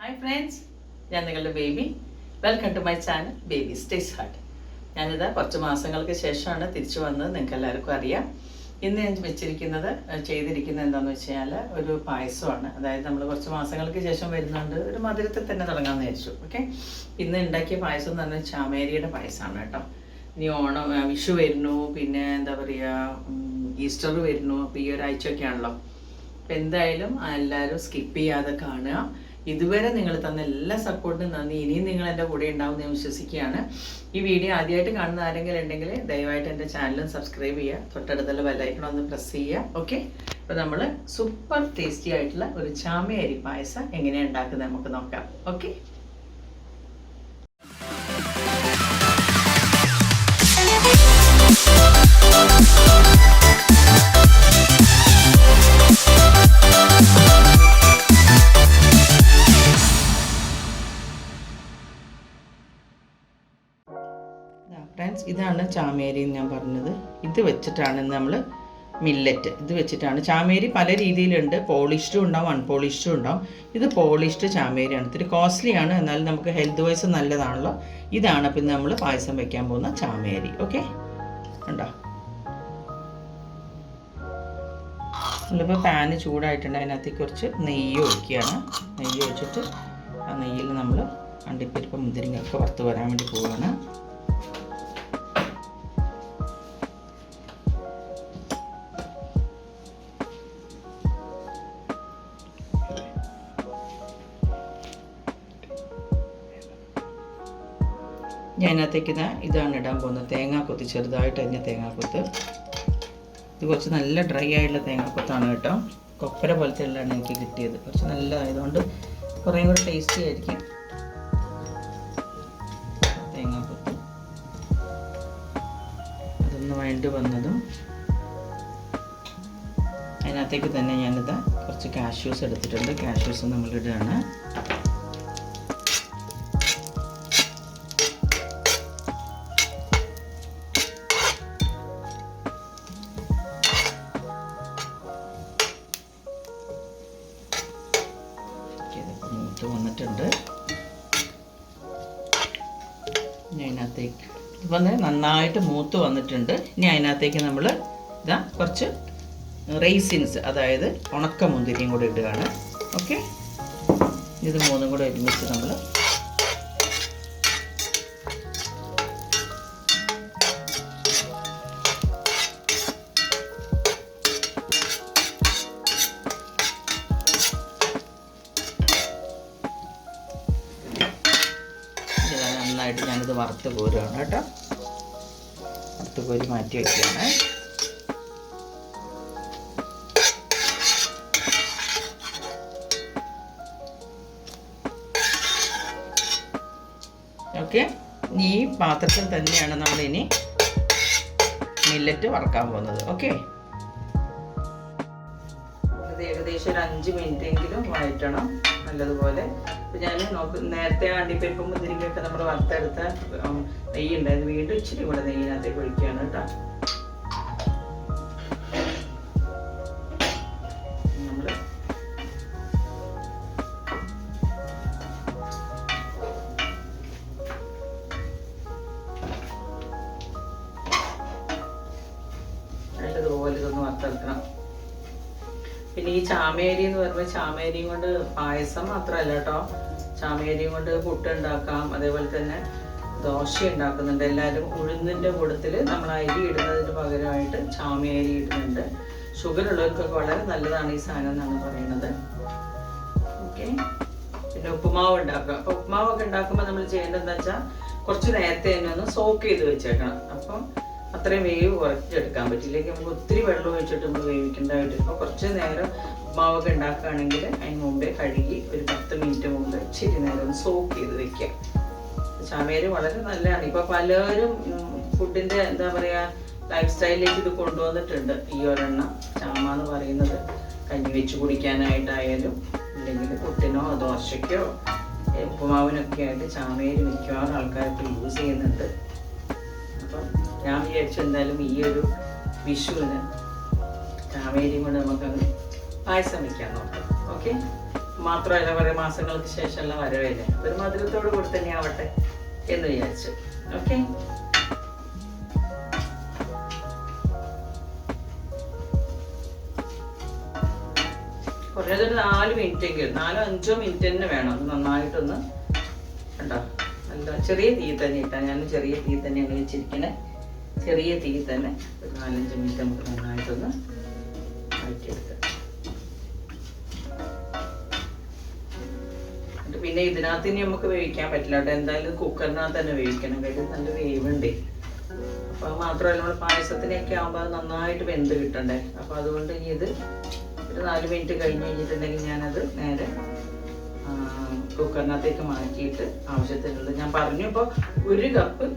Hi friends, ഞാൻ നിങ്ങളുടെ baby. Welcome to my channel babies taste heart. ഞാനിത് കുറച്ച് മാസങ്ങൾക്ക് ശേഷമാണ് തിരിച്ചു വന്നത്, നിങ്ങൾക്ക് എല്ലാവർക്കും അറിയാം. ഇന്ന് ഞാൻ ചെയ്തിരിക്കുന്നത് എന്താണെന്ന് വെച്ച് കഴിഞ്ഞാൽ ഒരു പായസമാണ്. അതായത് നമ്മൾ കുറച്ച് മാസങ്ങൾക്ക് ശേഷം വരുന്നുണ്ട്, ഒരു മധുരത്തിൽ തന്നെ തുടങ്ങാമെന്ന് വിചാരിച്ചു. ഓക്കെ, ഇന്ന് ഉണ്ടാക്കിയ പായസം എന്ന് പറഞ്ഞാൽ ചാമേരിയുടെ പായസമാണ് കേട്ടോ. ഇനി ഓണം, വിഷു വരുന്നു, പിന്നെ എന്താ പറയുക, ഈസ്റ്റർ വരുന്നു. അപ്പോൾ ഈ ഒരാഴ്ചയൊക്കെയാണല്ലോ. അപ്പോൾ എന്തായാലും എല്ലാവരും സ്കിപ്പ് ചെയ്യാതെ കാണുക. ഇതുവരെ നിങ്ങൾ തന്ന എല്ലാ സപ്പോർട്ടിനും നന്ദി. ഇനിയും നിങ്ങൾ എൻ്റെ കൂടെ ഉണ്ടാവും എന്ന് ഞാൻ വിശ്വസിക്കുകയാണ്. ഈ വീഡിയോ ആദ്യമായിട്ട് കാണുന്ന ആരെങ്കിലും ഉണ്ടെങ്കിൽ ദയവായിട്ട് എൻ്റെ ചാനലും സബ്സ്ക്രൈബ് ചെയ്യുക, തൊട്ടടുത്തുള്ള ബെല്ലൈക്കൺ ഒന്ന് പ്രസ് ചെയ്യുക. ഓക്കെ, അപ്പോൾ നമ്മൾ സൂപ്പർ ടേസ്റ്റി ആയിട്ടുള്ള ഒരു ചാമയരി പായസം എങ്ങനെയാണ് ഉണ്ടാക്കുന്നത് നമുക്ക് നോക്കാം. ഓക്കെ, ഫ്രണ്ട്സ്, ഇതാണ് ചാമേരി എന്ന് ഞാൻ പറഞ്ഞത്. ഇത് വെച്ചിട്ടാണ് നമ്മൾ മില്ലറ്റ്, ഇത് വെച്ചിട്ടാണ് ചാമേരി. പല രീതിയിലുണ്ട്, പോളിഷ്ഡും ഉണ്ടാവും, അൺപോളിഷ്ഡും ഉണ്ടാവും. ഇത് പോളിഷ്ഡ് ചാമേരിയാണ്. ഇത്തിരി കോസ്റ്റ്ലിയാണ്, എന്നാലും നമുക്ക് ഹെൽത്ത് വൈസ് നല്ലതാണല്ലോ. ഇതാണ് പിന്നെ നമ്മൾ പായസം വെക്കാൻ പോകുന്ന ചാമേരി. ഓക്കെ, ഉണ്ടോ? നമ്മളിപ്പോൾ പാന് ചൂടായിട്ടുണ്ട്, അതിനകത്തേക്ക് കുറച്ച് നെയ്യ് ഒഴിക്കുകയാണ്. നെയ്യ് ഒഴിച്ചിട്ട് ആ നെയ്യിൽ നമ്മൾ അണ്ടിപ്പരിപ്പ് മുന്തിരിങ്ങയൊക്കെ വറുത്ത് വരാൻ വേണ്ടി പോവുകയാണ്. ഞാൻ അതിനകത്തേക്ക് ഇതാണ് ഇടാൻ പോകുന്നത്, തേങ്ങാക്കൊത്ത്. ചെറുതായിട്ട് തന്നെ തേങ്ങാക്കൊത്ത്. ഇത് കുറച്ച് നല്ല ഡ്രൈ ആയിട്ടുള്ള തേങ്ങാക്കൊത്താണ് കേട്ടോ. കൊപ്പര പോലത്തെ ഉള്ളതാണ് എനിക്ക് കിട്ടിയത്. കുറച്ച് നല്ലതായതുകൊണ്ട് കുറേ കൂടെ ടേസ്റ്റി ആയിരിക്കും. തേങ്ങാക്കൊത്ത് അതൊന്ന് വഴണ്ടി വന്നതും അതിനകത്തേക്ക് തന്നെ ഞാനിത് കുറച്ച് കാഷ്യൂസ് എടുത്തിട്ടുണ്ട്. കാഷ്യൂസ് നമ്മളിടുകയാണ്. മൂത്ത് വന്നിട്ടുണ്ട്. ഇനി അതിനകത്തേക്ക് ഇപ്പം നന്നായിട്ട് മൂത്ത് വന്നിട്ടുണ്ട്. ഇനി അതിനകത്തേക്ക് നമ്മൾ കുറച്ച് റൈസിൻസ്, അതായത് ഉണക്കമുന്തിരിയും കൂടി ഇടുകയാണ്. ഓക്കെ, ഇത് മൂന്നും കൂടെ ഒരുമിച്ച് നമ്മൾ നന്നായിട്ട് ഞാനിത് വറുത്ത് കോരുകയാണ് കേട്ടോ. വറുത്ത് കോരി മാറ്റി വയ്ക്കുകയാണ്. ഓക്കെ, ഈ പാത്രത്തിൽ തന്നെയാണ് നമ്മളിനി മില്ലറ്റ് വറക്കാൻ പോകുന്നത്. ഓക്കെ, ഇത് ഏകദേശം ഒരു 5 മിനിറ്റെങ്കിലും വഴറ്റണം നല്ലതുപോലെ. അപ്പോൾ ഞാൻ നേരത്തെ അണ്ടിപ്പരിപ്പും മുന്തിരിങ്ങയൊക്കെ നമ്മൾ വറുത്തെടുത്ത നെയ്യ് ഉണ്ടായിരുന്നു, വീണ്ടും ഇച്ചിരി കൂടെ നെയ്യിനകത്തേക്ക് ഒഴിക്കുകയാണ് കേട്ടോ. നമ്മൾ നല്ലതുപോലെ ഇതൊന്ന് വറുത്തെടുക്കണം. പിന്നെ ഈ ചാമേരി എന്ന് പറയുമ്പോൾ ചാമേരിയും കൊണ്ട് പായസം മാത്രമല്ല കേട്ടോ, ചാമേരിയും കൊണ്ട് പുട്ട് ഉണ്ടാക്കാം, അതേപോലെ തന്നെ ദോശ ഉണ്ടാക്കുന്നുണ്ട് എല്ലാവരും. ഉഴുന്നിൻ്റെ കൂട്ടത്തിൽ നമ്മൾ അരി ഇടുന്നതിന് പകരമായിട്ട് ചാമേരി ഇടുന്നുണ്ട്. ഷുഗർ ഉള്ളവർക്കൊക്കെ വളരെ നല്ലതാണ് ഈ സാധനം എന്നാണ് പറയുന്നത്. ഓക്കെ, പിന്നെ ഉപ്പുമാവ് ഉണ്ടാക്കുക. അപ്പോൾ ഉപ്പുമാവൊക്കെ ഉണ്ടാക്കുമ്പോൾ നമ്മൾ ചെയ്യേണ്ടത് എന്താ വെച്ചാൽ കുറച്ച് നേരത്തെ തന്നെ ഒന്ന് സോക്ക് ചെയ്ത് വെച്ചേക്കണം. അപ്പം അത്രയും വേവ് കുറച്ചെടുക്കാൻ പറ്റില്ലെങ്കിൽ നമുക്ക് ഒത്തിരി വെള്ളം ഒഴിച്ചിട്ട് നമ്മൾ വേവിക്കേണ്ടതായിട്ട്. അപ്പോൾ കുറച്ച് നേരം ഉപ്പുമാവൊക്കെ ഉണ്ടാക്കുകയാണെങ്കിൽ അതിന് മുമ്പേ കഴുകി ഒരു 10 മിനിറ്റ് മുമ്പ് ഇച്ചിരി നേരം ഒന്ന് സോക്ക് ചെയ്ത് വെക്കുക. ചാമേരി വളരെ നല്ലതാണ്. ഇപ്പോൾ പലരും ഫുഡിൻ്റെ എന്താ പറയുക ലൈഫ് സ്റ്റൈലിലേക്ക് ഇത് കൊണ്ടുവന്നിട്ടുണ്ട്. ഈ ഒരെണ്ണം ചാമ എന്ന് പറയുന്നത് കഞ്ഞി വെച്ച് കുടിക്കാനായിട്ടായാലും അല്ലെങ്കിൽ പുട്ടിനോ ദോശയ്ക്കോ ഉപ്പുമാവിനൊക്കെ ആയിട്ട് ചാമേരി മിക്കവാറും ആൾക്കാർക്ക് യൂസ് ചെയ്യുന്നുണ്ട്. അപ്പം ഞാൻ വിചാരിച്ചു എന്തായാലും ഈ ഒരു വിഷുവിന് ചാമേരിയും കൊണ്ട് നമുക്കത് പായസം വയ്ക്കാൻ നോക്കാം. ഓക്കെ, മാത്രമല്ല കുറേ മാസങ്ങൾക്ക് ശേഷമുള്ള വരവേലെ ഒരു മധുരത്തോട് കൂടി തന്നെ ആവട്ടെ എന്ന് വിചാരിച്ചു. ഓക്കെ, കുറഞ്ഞതൊരു 4 മിനിറ്റെങ്കിലും 4-5 മിനിറ്റ് തന്നെ വേണം. അത് നന്നായിട്ടൊന്ന് കണ്ടോ, നല്ല ചെറിയ തീ തന്നെ ഇട്ടാൽ, ഞാൻ ചെറിയ തീ തന്നെയാണ് വെച്ചിരിക്കണേ. ചെറിയ തീ തന്നെ ഒരു 4-5 മിനിറ്റ് നമുക്ക് നന്നായിട്ടൊന്ന് വഴറ്റിയെടുക്കാം. പിന്നെ ഇതിനകത്ത് ഇനി നമുക്ക് വേവിക്കാൻ പറ്റില്ല കേട്ടോ, എന്തായാലും കുക്കറിനകത്ത് തന്നെ വേവിക്കണം. കാര്യം നല്ല വേവുണ്ടേ. അപ്പോൾ അത് മാത്രമല്ല, നമ്മൾ പായസത്തിനൊക്കെ ആകുമ്പോൾ അത് നന്നായിട്ട് വെന്ത് കിട്ടണ്ടേ. അപ്പോൾ അതുകൊണ്ട് ഇനി ഇത് ഒരു 4 മിനിറ്റ് കഴിഞ്ഞ് കഴിഞ്ഞിട്ടുണ്ടെങ്കിൽ ഞാനത് നേരെ കുക്കറിനകത്തേക്ക് മാറ്റിയിട്ട് ആവശ്യത്തിനുള്ളത് ഞാൻ പറഞ്ഞു. ഇപ്പോൾ 1 കപ്പ്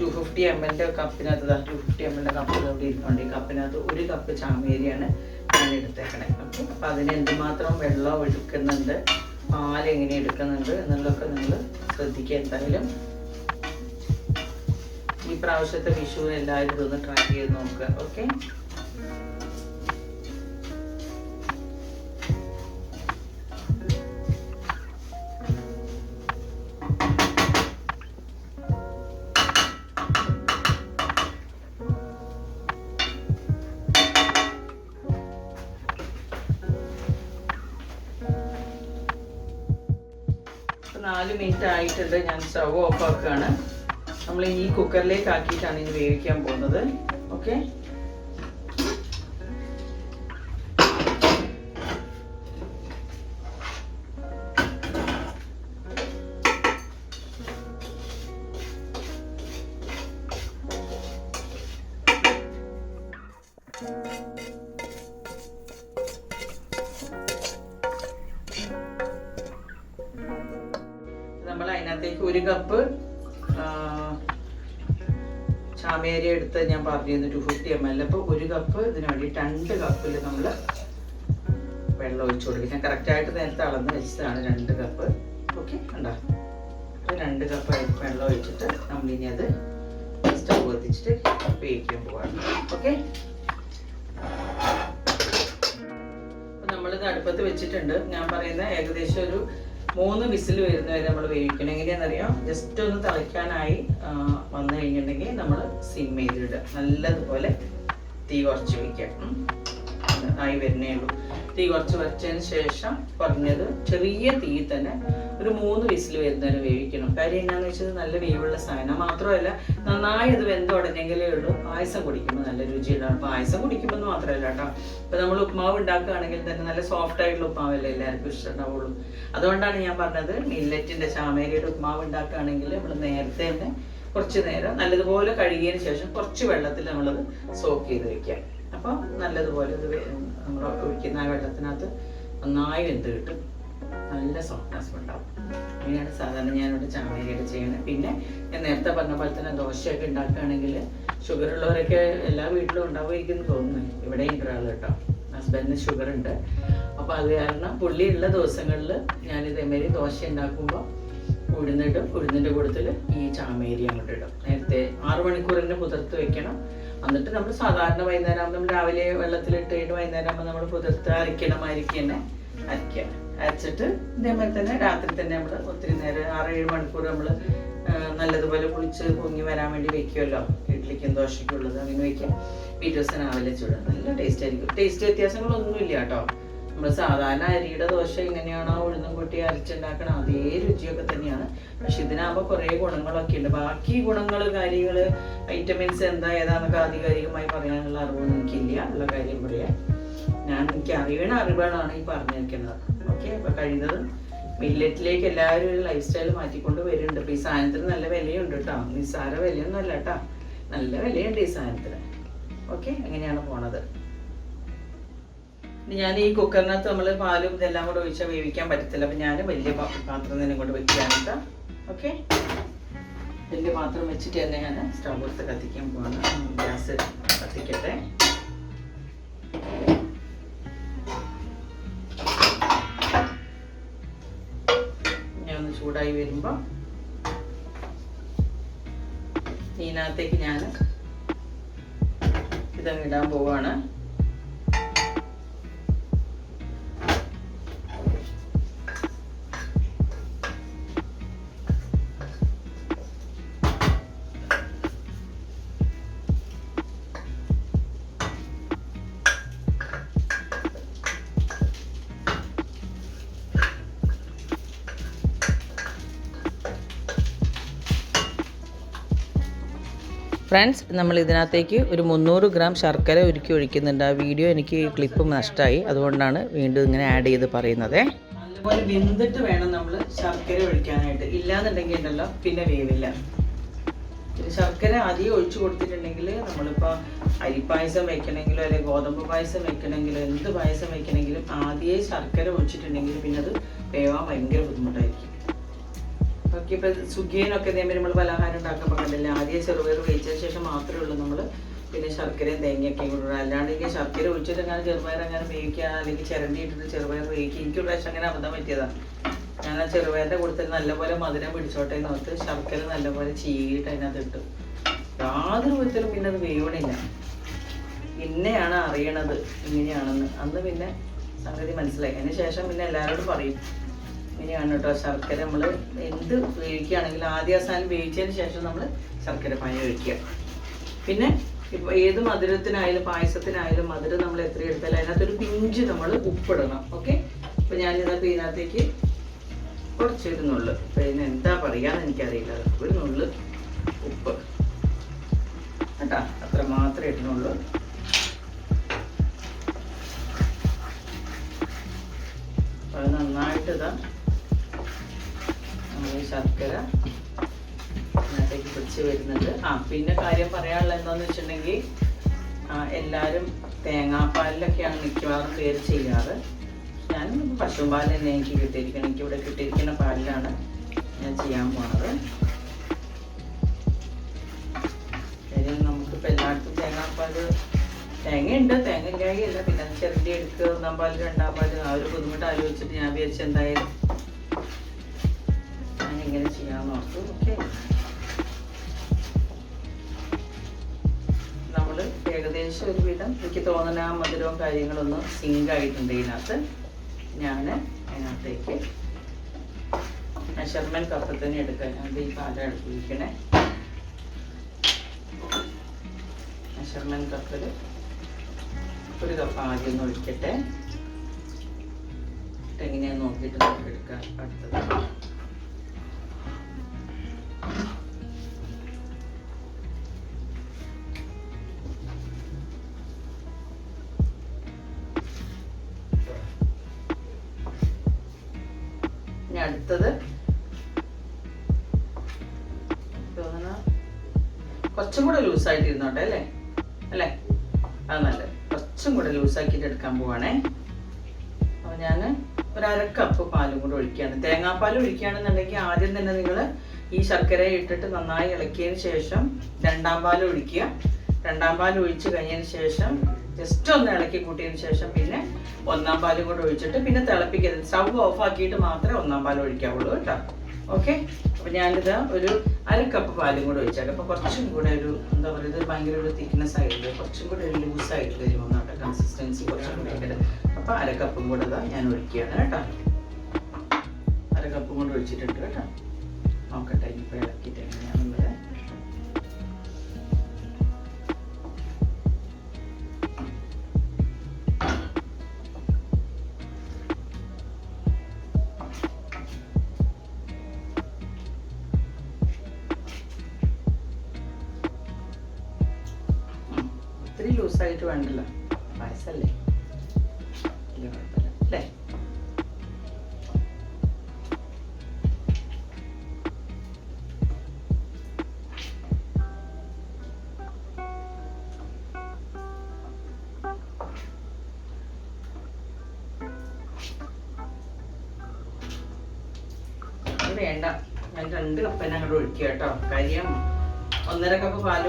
250 ml കപ്പിനകത്ത് 250 ml കപ്പ് ഇവിടെ ഇരിക്കുന്നുണ്ട്. ഈ കപ്പിനകത്ത് 1 കപ്പ് ചാമേരിയാണ് ഞാൻ എടുത്തേക്കണേ. ഓക്കെ, അപ്പം അതിന് എന്തുമാത്രം വെള്ളം എടുക്കുന്നുണ്ട്, പാലെങ്ങനെ എടുക്കുന്നുണ്ട് എന്നുള്ളതൊക്കെ നിങ്ങൾ ശ്രദ്ധിക്കുക. എന്തായാലും ഈ പ്രാവശ്യത്തെ വിഷു എല്ലാവരും ഇതൊന്ന് ട്രൈ ചെയ്ത് നോക്കുക. ഓക്കെ, 4 മിനിറ്റ് ആയിട്ടുണ്ട്. ഞാൻ സ്റ്റവ് ഓഫ് ആക്കുകയാണ്. നമ്മൾ ഈ കുക്കറിലേക്ക് ആക്കിയിട്ടാണ് ഇനി വേവിക്കാൻ പോകുന്നത്. ഓക്കെ, നമ്മൾ അതിനകത്തേക്ക് 1 കപ്പ് ചാമേരി എടുത്ത് ഞാൻ പറഞ്ഞിരുന്നു 250 ml. അപ്പോൾ 1 കപ്പ് ഇതിന് വേണ്ടി 2 കപ്പിൽ നമ്മൾ വെള്ളം ഒഴിച്ചു കൊടുക്കും. ഞാൻ കറക്റ്റായിട്ട് നേരത്തെ അളന്ന് വെച്ചതാണ് 2 കപ്പ്. ഓക്കെ, ഉണ്ടോ? അപ്പോൾ 2 കപ്പ് വെള്ളം ഒഴിച്ചിട്ട് നമ്മളിനി അത് സ്റ്റവ് കത്തിച്ചിട്ട് വേവിക്കാൻ പോവാണ്. ഓക്കെ, അപ്പോൾ നമ്മളിത് അടുപ്പത്ത് വെച്ചിട്ടുണ്ട്. ഞാൻ പറയുന്ന ഏകദേശം ഒരു 3 വിസിൽ വരുന്നവരെ നമ്മൾ വേവിക്കണം. എങ്ങനെയാണെന്നറിയാം, ജസ്റ്റ് ഒന്ന് തിളയ്ക്കാനായി വന്നു കഴിഞ്ഞിട്ടുണ്ടെങ്കിൽ നമ്മൾ സിം ചെയ്തിടുക. നല്ലതുപോലെ തീ കുറച്ച് വയ്ക്കാം. ആയി വരുന്നേ ഉള്ളൂ. തീ കുറച്ച് വച്ചതിന് ശേഷം പറഞ്ഞത് ചെറിയ തീ തന്നെ ഒരു 3 വിസിൽ വരുന്നവരെ വേവിക്കണം. കാര്യം എന്നാന്ന് വെച്ചാൽ നല്ല വേവുള്ള സാധനം മാത്രമല്ല, നന്നായി അത് വെന്തുടഞ്ഞെങ്കിലേ ഉള്ളൂ പായസം കുടിക്കുമ്പോൾ നല്ല രുചിയുണ്ടാവും. പായസം കുടിക്കുമ്പോൾ മാത്രമല്ല കേട്ടോ, ഇപ്പം നമ്മൾ ഉപ്മാവ് ഉണ്ടാക്കുകയാണെങ്കിൽ തന്നെ നല്ല സോഫ്റ്റ് ആയിട്ടുള്ള ഉപ്മാവല്ലേ എല്ലാവർക്കും ഇഷ്ടമുണ്ടാവുള്ളൂ. അതുകൊണ്ടാണ് ഞാൻ പറഞ്ഞത്, മില്ലറ്റിൻ്റെ ചാമേരിയുടെ ഉപ്മാവ് ഉണ്ടാക്കുകയാണെങ്കിൽ നമ്മൾ നേരത്തെ തന്നെ കുറച്ച് നേരം നല്ലതുപോലെ കഴുകിയതിന് ശേഷം കുറച്ച് വെള്ളത്തിൽ നമ്മളത് സോക്ക് ചെയ്ത് വെക്കാം. അപ്പോൾ നല്ലതുപോലെ ഇത് നമ്മൾ ഒഴിക്കുന്ന ആ വെള്ളത്തിനകത്ത് നന്നായി വെന്ത് കിട്ടും, നല്ല സോഫ്റ്റ്നെസ് ഉണ്ടാവും. അങ്ങനെയാണ് സാധാരണ ഞാനിവിടെ ചാമേരിയൊക്കെ ചെയ്യുന്നത്. പിന്നെ ഞാൻ നേരത്തെ പറഞ്ഞ പോലെ തന്നെ ദോശയൊക്കെ ഉണ്ടാക്കുകയാണെങ്കിൽ ഷുഗർ ഉള്ളവരൊക്കെ എല്ലാ വീട്ടിലും ഉണ്ടാവുമായിരിക്കും തോന്നുന്നു. ഇവിടെ ഉണ്ട് ഒരാൾ കേട്ടോ, ഹസ്ബൻഡിന് ഷുഗർ ഉണ്ട്. അപ്പോൾ അത് കാരണം പുള്ളിയുള്ള ദിവസങ്ങളിൽ ഞാനിതേമാതിരി ദോശ ഉണ്ടാക്കുമ്പോൾ ഉഴുന്നിടും. ഉഴുന്നിൻ്റെ കൂട്ടത്തിൽ ഈ ചാമേരി അങ്ങോട്ട് ഇടും. നേരത്തെ 6 മണിക്കൂർ തന്നെ കുതിർത്ത് വെക്കണം. എന്നിട്ട് നമ്മൾ സാധാരണ വൈകുന്നേരം ആകുമ്പോൾ നമ്മൾ രാവിലെ വെള്ളത്തിലിട്ട് കഴിഞ്ഞ് വൈകുന്നേരം ആകുമ്പോൾ നമ്മൾ കുതിർത്ത് അരയ്ക്കണമായിരിക്കും തന്നെ അരയ്ക്കുക. അരച്ചിട്ട് ഇതേമാതിരി തന്നെ രാത്രി തന്നെ നമ്മൾ ഒത്തിരി നേരം 6-7 മണിക്കൂർ നമ്മൾ നല്ലതുപോലെ കുളിച്ച് പൊങ്ങി വരാൻ വേണ്ടി വെക്കുമല്ലോ, ഇഡ്ലിക്കും ദോശയ്ക്കും ഉള്ളത്. അങ്ങനെ വയ്ക്കാം. പിറ്റേ ദിവസം രാവിലെ ചൂടാം. നല്ല ടേസ്റ്റ് ആയിരിക്കും. ടേസ്റ്റ് വ്യത്യാസങ്ങളൊന്നുമില്ല കേട്ടോ. നമ്മൾ സാധാരണ അരിയുടെ ദോശ എങ്ങനെയാണോ ഉഴുന്നും കൂട്ടി അരച്ചുണ്ടാക്കണം അതേ രുചിയൊക്കെ തന്നെയാണ്. പക്ഷെ ഇതിനാകുമ്പോൾ കുറേ ഗുണങ്ങളൊക്കെ ഉണ്ട്. ബാക്കി ഗുണങ്ങൾ, കാര്യങ്ങൾ, വൈറ്റമിൻസ് എന്താ ഏതാന്നൊക്കെ ആധികാരികമായി പറയാനുള്ള അറിവൊന്നും എനിക്കില്ല. ഉള്ള കാര്യം പറയാം, എനിക്ക് അറിയണ അറിവുകളാണ് ഈ പറഞ്ഞിരിക്കുന്നത്. ഓക്കെ, അപ്പോൾ കഴിയുന്നത് മില്ലറ്റിലേക്ക് എല്ലാവരും ഒരു ലൈഫ് സ്റ്റൈൽ മാറ്റിക്കൊണ്ട് വരുന്നുണ്ട്. ഇപ്പോൾ ഈ സാധനത്തിന് നല്ല വിലയുണ്ട് കേട്ടോ, നിസ്സാര വിലയൊന്നും അല്ല കേട്ടോ, നല്ല വിലയുണ്ട് ഈ സാധനത്തിന്. ഓക്കെ, എങ്ങനെയാണ് പോണത്. ഞാൻ ഈ കുക്കറിനകത്ത് നമ്മൾ പാലും ഇതെല്ലാം കൂടെ ഒഴിച്ചാൽ വേവിക്കാൻ പറ്റത്തില്ല. അപ്പം ഞാൻ വലിയ പാത്രം തന്നെ കൊണ്ട് വെക്കുകയാണ് കേട്ടോ. ഓക്കെ, വലിയ പാത്രം വെച്ചിട്ട് തന്നെ ഞാൻ സ്റ്റവ് എടുത്ത് കത്തിക്കാൻ പോവാണ്. ഗ്യാസ് കത്തിക്കട്ടെ. ഞാൻ ഒന്ന് ചൂടായി വരുമ്പോൾ ഇതിനകത്തേക്ക് ഞാൻ ഇതങ്ങ് ഇടാൻ പോവാണ്. ഫ്രണ്ട്സ്, നമ്മൾ ഇതിനകത്തേക്ക് ഒരു 300 ഗ്രാം ശർക്കര ഉരുക്കി ഒഴിക്കുന്നുണ്ട്. ആ വീഡിയോ എനിക്ക് ക്ലിപ്പ് നഷ്ടമായി, അതുകൊണ്ടാണ് വീണ്ടും ഇങ്ങനെ ആഡ് ചെയ്ത് പറയുന്നത്. നല്ലപോലെ വെന്തിട്ട് വേണം നമ്മൾ ശർക്കര ഒഴിക്കാനായിട്ട്, ഇല്ലാന്നുണ്ടെങ്കിൽ ഉണ്ടല്ലോ പിന്നെ വേവില്ല. ശർക്കര അധികം ഒഴിച്ചു കൊടുത്തിട്ടുണ്ടെങ്കിൽ നമ്മളിപ്പോൾ അരിപ്പായസം വെക്കണമെങ്കിലോ അല്ലെങ്കിൽ ഗോതമ്പ് പായസം വെക്കണമെങ്കിലോ എന്ത് പായസം വെക്കണമെങ്കിലും ആദ്യമേ ശർക്കര ഒഴിച്ചിട്ടുണ്ടെങ്കിൽ പിന്നെ അത് വേവാൻ ഭയങ്കര ബുദ്ധിമുട്ടായിരിക്കും. ഓക്കെ, ഇപ്പോൾ സുഖിയനൊക്കെ ഇതേമാതിരി നമ്മൾ പലഹാരം ഉണ്ടാക്കുമ്പോൾ കണ്ടില്ല, ആദ്യം ചെറുപയർ വേവിച്ചതിന് ശേഷം മാത്രമേ ഉള്ളൂ നമ്മൾ പിന്നെ ശർക്കരയും തേങ്ങയൊക്കെ കൊടുക്കുക. അല്ലാണ്ട് ഇങ്ങനെ ശർക്കര ഒഴിച്ചിട്ട് അങ്ങനെ ചെറുപയർ അങ്ങനെ വേവിക്കുക, അല്ലെങ്കിൽ ചിരണ്ടിയിട്ടിട്ട് ചെറുപയർ വേവിക്കുക. എനിക്ക് പ്രാവശ്യം അങ്ങനെ അബദ്ധം പറ്റിയതാണ്. ഞാൻ ആ ചെറുപയറിൻ്റെ കൂടുതൽ നല്ലപോലെ മധുരം പിടിച്ചോട്ടെ എന്നോർത്ത് ശർക്കര നല്ലപോലെ ചീയിട്ട് അതിനകത്ത് ഇട്ടു. യാതൊരു വിധത്തിലും പിന്നെ അത് വേവണില്ല. പിന്നെയാണ് അറിയണത് ഇങ്ങനെയാണെന്ന്. അന്ന് പിന്നെ സംഗതി മനസ്സിലായി. അതിന് ശേഷം പിന്നെ എല്ലാവരോടും പറയും ഇങ്ങനെയാണ് കേട്ടോ ശർക്കര നമ്മൾ എന്ത് വേവിക്കുകയാണെങ്കിലും ആദ്യ അവസാനം വേവിച്ചതിന് ശേഷം നമ്മൾ ശർക്കര പാനി ഒഴിക്കുക. പിന്നെ ഇപ്പോൾ ഏത് മധുരത്തിനായാലും പായസത്തിനായാലും മധുരം നമ്മൾ എത്ര എടുത്താലും അതിനകത്തൊരു പിഞ്ച് നമ്മൾ ഉപ്പിടണം. ഓക്കെ, അപ്പോൾ ഇതിനകത്തേക്ക് കുറച്ചൊരു നുള്ള്, അപ്പോൾ ഇതിന് എന്താ പറയാന്ന് എനിക്കറിയില്ല, ഒരു നുള്ള് ഉപ്പ് കേട്ടോ, അത്ര മാത്രമേ ഇടുന്നുള്ളൂ. അത് നന്നായിട്ട് ഇതാ നമ്മൾ ശർക്കര അതിനകത്തേക്ക് പിടിച്ച് വരുന്നുണ്ട്. പിന്നെ കാര്യം പറയാനുള്ളത് എന്താണെന്ന് വെച്ചിട്ടുണ്ടെങ്കിൽ എല്ലാവരും തേങ്ങാപ്പാലിലൊക്കെയാണ് മിക്കവാറും പേര് ചെയ്യാറ്. ഞാനും പശുപാൽ തന്നെ എനിക്ക് കിട്ടിയിരിക്കണം. എനിക്കിവിടെ കിട്ടിയിരിക്കുന്ന പാലിലാണ് ഞാൻ ചെയ്യാൻ പോണത്. നമുക്കിപ്പോൾ എല്ലായിടത്തും തേങ്ങാപ്പാൽ തേങ്ങയുണ്ട്, തേങ്ങ ഇല്ലായില്ല. പിന്നെ ചിരണ്ടി എടുക്കുക, 1-ാം പാൽ 2-ാം പാൽ, ആ ഒരു ബുദ്ധിമുട്ട് ആലോചിച്ചിട്ട് ഞാൻ വിചാരിച്ചു എന്തായാലും ഞാൻ ഇങ്ങനെ ചെയ്യാമെന്ന് ഓർത്തു. ഓക്കെ, നമ്മൾ ഏകദേശം ഒരു വിധം എനിക്ക് തോന്നുന്ന ആ മധുരവും കാര്യങ്ങളൊന്നും സിങ്കായിട്ടുണ്ട് ഇതിനകത്ത്. ഞാൻ അതിനകത്തേക്ക് മെഷർമെൻറ്റ് കപ്പ് തന്നെ എടുക്കാൻ ഈ പാലം എടുത്തിരിക്കണേ. മെഷർമെൻറ്റ് കപ്പിൽ ഒരു കപ്പ് ആദ്യം ഒന്ന് ഒഴിക്കട്ടെ. എങ്ങനെയാന്ന് നോക്കിയിട്ട് നമുക്ക് എടുക്കാം. അടുത്തത് അടുത്തത് തോന്നുന്ന കുറച്ചും കൂടെ ലൂസായിട്ട് ഇരുന്നോട്ടെ അല്ലേ അത് നല്ല കുറച്ചും കൂടെ ലൂസാക്കിയിട്ട് എടുക്കാൻ പോവാണേ. അപ്പോൾ ഞാൻ ഒരു 1/2 കപ്പ് പാലും കൂടെ ഒഴിക്കുകയാണ്. തേങ്ങാപ്പാൽ ഒഴിക്കുകയാണെന്നുണ്ടെങ്കിൽ ആദ്യം തന്നെ നിങ്ങൾ ഈ ശർക്കര ഇട്ടിട്ട് നന്നായി ഇളക്കിയതിന് ശേഷം 2-ാം പാൽ ഒഴിക്കുക. 2-ാം പാൽ ഒഴിച്ച് കഴിഞ്ഞതിന് ശേഷം ജസ്റ്റ് ഒന്ന് ഇളക്കി കൂട്ടിയതിന് ശേഷം പിന്നെ 1-ാം പാലും കൂടെ ഒഴിച്ചിട്ട് പിന്നെ തിളപ്പിക്കരുത്. സ്റ്റവ് ഓഫ് ആക്കിയിട്ട് മാത്രമേ 1-ാം പാൽ ഒഴിക്കാവുള്ളൂ കേട്ടോ. ഓക്കെ, അപ്പോൾ ഞാനിത് ഒരു 1/2 കപ്പ് പാലും കൂടെ ഒഴിച്ചേക്കാം. അപ്പോൾ കുറച്ചും കൂടെ ഒരു എന്താ പറയുക, ഇത് ഭയങ്കര ഒരു തിക്നെസ് ആയിട്ട് കുറച്ചും കൂടെ ഒരു ലൂസായിട്ട് വരും ഒന്നാട്ടെ, കൺസിസ്റ്റൻസി കുറച്ചും കൂടെ ആയിട്ട്. അപ്പോൾ 1/2 കപ്പും കൂടെ ഞാൻ ഒഴിക്കുകയാണ് കേട്ടോ. 1/2 കപ്പും കൂടെ ഒഴിച്ചിട്ടുണ്ട് കേട്ടോ. നോക്കട്ടെ ഇനിയിപ്പോൾ ഇളക്കിയിട്ട് എങ്ങനെയാണെന്നുള്ളത്. ഒത്തിരി ലൂസായിട്ട് വേണ്ടല്ലോ, പായസല്ലേ, വലിയ കുഴപ്പമില്ല അല്ലേ. വേണ്ട, ഞാൻ 2 കപ്പ് തന്നെ അങ്ങോട്ട് ഒഴിക്കുക കേട്ടോ. കാര്യം 1.5 കപ്പ് പാൽ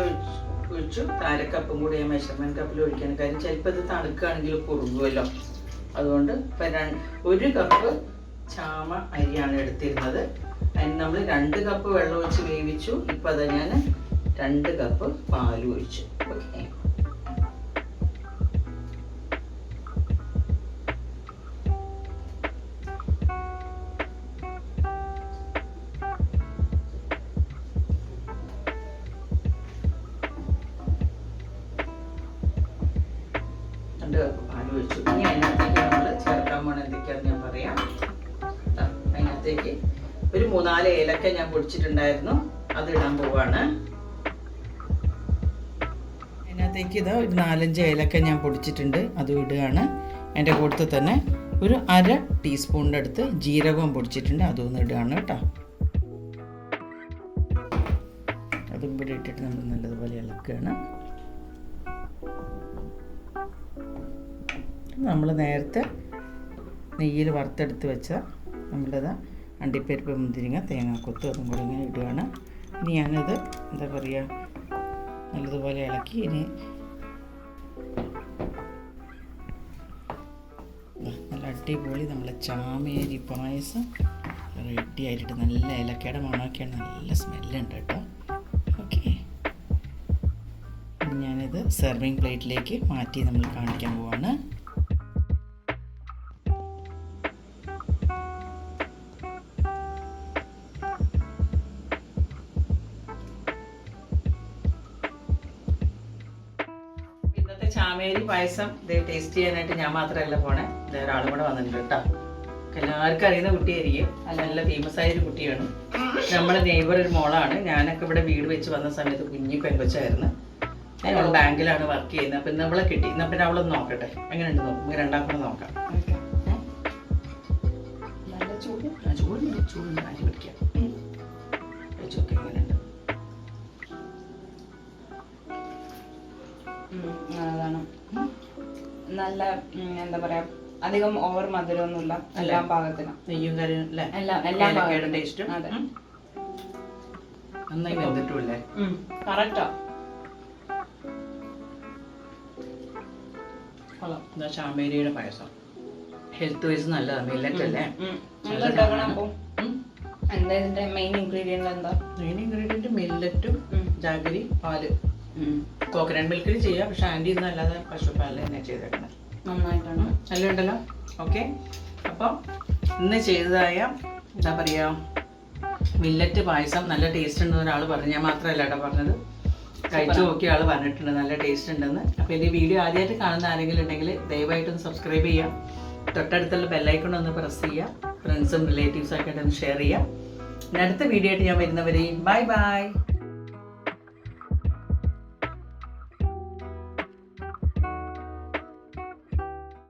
ഒഴിച്ചു, 1/2 കപ്പും കൂടി ഞാൻ മെഷർമെൻറ്റ് കപ്പിൽ ഒഴിക്കാൻ. കാര്യം ചിലപ്പോൾ ഇത് തണുക്കുകയാണെങ്കിൽ കുറുകുമല്ലോ. അതുകൊണ്ട് ഇപ്പം 1 കപ്പ് ചാമ അരിയാണ് എടുത്തിരുന്നത്. അതിന് നമ്മൾ 2 കപ്പ് വെള്ളം ഒഴിച്ച് വേവിച്ചു. ഇപ്പം അത് ഞാൻ 2 കപ്പ് പാലും ഒഴിച്ചു. ഓക്കെ, പാൽ ഒഴിച്ചു. ഇനി അതിനകത്തേക്ക് നമ്മൾ ചേർക്കാൻ പോകണം എന്തൊക്കെയാണെന്ന് ഞാൻ പറയാം. അതിനകത്തേക്ക് ഒരു 3-4 ഏലക്ക ഞാൻ പൊടിച്ചിട്ടുണ്ടായിരുന്നു, അത് ഇടാൻ പോവാണ്. ഇതിനകത്തേക്ക് ഇതാ ഒരു 4-5 ഏലക്ക ഞാൻ പൊടിച്ചിട്ടുണ്ട്, അതും ഇടുകയാണ്. അതിൻ്റെ കൂട്ടത്തിൽ തന്നെ ഒരു 1/2 ടീസ്പൂണിൻ്റെ അടുത്ത് ജീരകവും പൊടിച്ചിട്ടുണ്ട്, അതൊന്ന് ഇടുകയാണ് കേട്ടോ. അതും കൂടി ഇട്ടിട്ട് നമ്മൾ നല്ലതുപോലെ ഇളക്കുകയാണ്. നമ്മൾ നേരത്തെ നെയ്യിൽ വറുത്തെടുത്ത് വെച്ച നമ്മളത് അണ്ടിപ്പരിപ്പ്, മുന്തിരിങ്ങ, തേങ്ങാക്കൊത്ത് അതും കൂടി ഇങ്ങനെ ഇടുകയാണ്. ഇനി ഞാനത് എന്താ പറയുക നല്ലതുപോലെ ഇളക്കി ഇനി നല്ല അടിപൊളി നമ്മളെ ചാമേരി പായസം റെഡി ആയിട്ട് നല്ല ഏലക്കയുടെ മണമൊക്കെയാണ്, നല്ല സ്മെല്ലുണ്ട് കേട്ടോ. ഓക്കെ, ഞാനിത് സെർവിങ് പ്ലേറ്റിലേക്ക് മാറ്റി നമ്മൾ കാണിക്കാൻ പോവാണ്. ചാമേരി പായസം ഇത് ടേസ്റ്റ് ചെയ്യാനായിട്ട് ഞാൻ മാത്രമല്ല പോണേ, വേറെ ആളും കൂടെ വന്നിട്ടുണ്ട് കേട്ടോ. എല്ലാവർക്കും അറിയുന്ന കുട്ടിയായിരിക്കും, നല്ല ഫേമസ് ആയൊരു കുട്ടിയാണ്. നമ്മളെ നെയ്ബർ ഒരു മോളാണ്. ഞാനൊക്കെ ഇവിടെ വീട് വെച്ച് വന്ന സമയത്ത് കുഞ്ഞി പെൺകൊച്ചായിരുന്നു. അവൾ ബാങ്കിലാണ് വർക്ക് ചെയ്യുന്നത്. അപ്പം ഇന്ന് അവളെ കിട്ടി. എന്നാൽ പിന്നെ അവളൊന്ന് നോക്കട്ടെ എങ്ങനെയുണ്ട് നോക്കും, രണ്ടാമത് നോക്കാം. ചൂടുണ്ട് അരി പിടിക്കാം. വെച്ചോക്കെ എങ്ങനെയുണ്ട്. അതാണ് നല്ല എന്താ പറയാ, അധികം ഓവർ മധുരമൊന്നുമില്ല, എല്ലാം പാകത്തിന്. നെയ്യും കറിയും എല്ലാം ടേസ്റ്റും. അതെ, നന്നായി വെന്തിട്ടുമില്ലേ? കറക്റ്റാ. ചാമേരിയുടെ പായസം ഹെൽത്ത് വൈസ് നല്ലതാണ്. മില്ലറ്റ് അല്ലേ? എന്താ ഇതിന്റെ മെയിൻ ഇൻഗ്രീഡിയന്റ്? എന്താ മെയിൻ ഇൻഗ്രീഡിയന്റ്? മില്ലറ്റും ജാഗരി, പാല്, കോക്കനട്ട് മിൽക്കിൽ ചെയ്യാം. പക്ഷെ ആൻറ്റി ഇന്ന് അല്ലാതെ പശുപ്പാലിൽ തന്നെ ചെയ്തേക്കണം. നന്നായിട്ടാണ്, നല്ല ഉണ്ടല്ലോ. ഓക്കെ, അപ്പം ഇന്ന് ചെയ്തതായ എന്താ പറയുക മില്ലറ്റ് പായസം നല്ല ടേസ്റ്റ് ഉണ്ടെന്ന് ഒരാൾ പറഞ്ഞു. ഞാൻ മാത്രമല്ല കേട്ടോ പറഞ്ഞത്, കഴിച്ചു നോക്കിയ ആൾ പറഞ്ഞിട്ടുണ്ട് നല്ല ടേസ്റ്റ് ഉണ്ടെന്ന്. അപ്പോൾ ഈ വീഡിയോ ആദ്യമായിട്ട് കാണുന്ന ആരെങ്കിലും ഉണ്ടെങ്കിൽ ദയവായിട്ടൊന്ന് സബ്സ്ക്രൈബ് ചെയ്യാം. തൊട്ടടുത്തുള്ള ബെല്ലൈക്കൺ ഒന്ന് പ്രസ് ചെയ്യാം. ഫ്രണ്ട്സും റിലേറ്റീവ്സും ഒക്കെ ഒന്ന് ഷെയർ ചെയ്യാം. അടുത്ത വീഡിയോ ആയിട്ട് ഞാൻ വരുന്നവരെയും ബൈ ബൈ.